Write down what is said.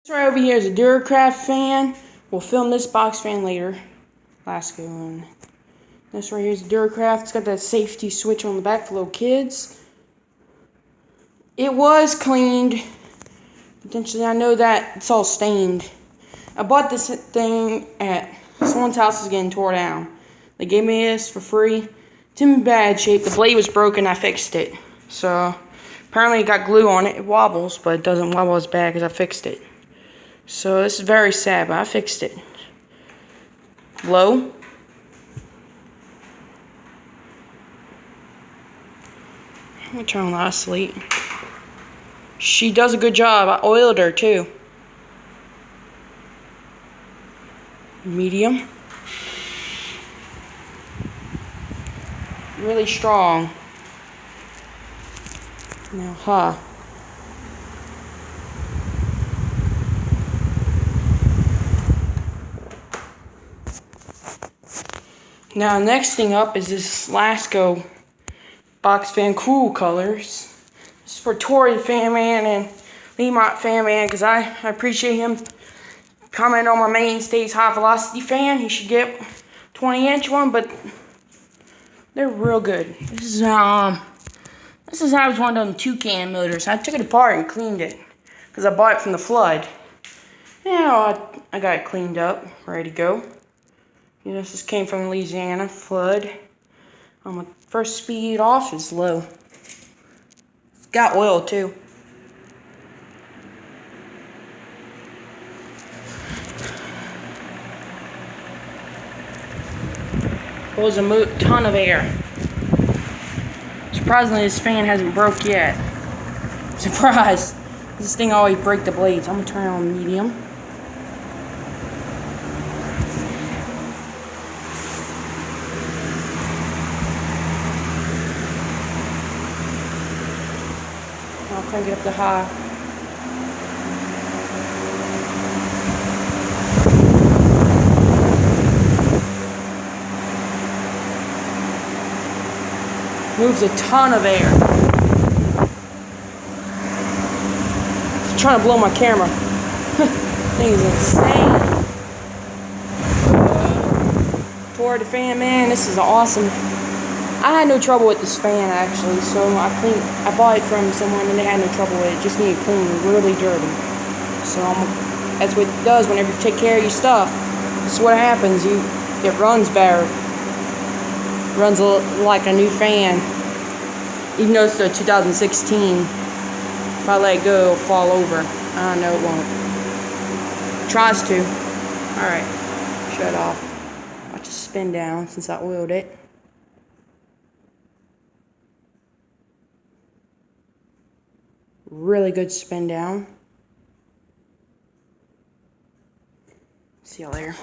This right over here is a Duracraft fan. We'll film this box fan later. Lasko. And this right here is a Duracraft. It's got that safety switch on the back for little kids. It was cleaned. Potentially, I know that it's all stained. I bought this thing at someone's house. Is getting tore down. They gave me this for free. It's in bad shape. The blade was broken. I fixed it. So apparently it got glue on it. It wobbles, but it doesn't wobble as bad because I fixed it. So this is very sad, but I fixed it. Low. I'm gonna turn on the sleep. She does a good job. I oiled her too. Medium. Really strong. Now, Now, next thing up is this Lasko box fan cool colors. This is for Tori fan man and Lemont fan man because I appreciate him commenting on my mainstays high velocity fan. He should get 20-inch one, but they're real good. This is how I was one of them toucan motors. I took it apart and cleaned it because I bought it from the flood. Now I got it cleaned up, ready to go. You know, this came from Louisiana flood. My first speed off is low. It's got oil too. Pulls a ton of air. Surprisingly, this fan hasn't broke yet. Surprise! This thing always breaks the blades. I'm gonna turn it on medium. I'll crank it up to high. Moves a ton of air. It's trying to blow my camera. Thing is insane. Toward the fan, man, this is awesome. I had no trouble with this fan actually, so I bought it from someone and they had no trouble with it. Just needed cleaning, really dirty. So that's what it does whenever you take care of your stuff. This is what happens. It runs better. Runs like a new fan. Even though it's a 2016, if I let it go, it'll fall over. I know it won't. It tries to. Alright, shut off. Watch it spin down since I oiled it. Really good spin down. See you later.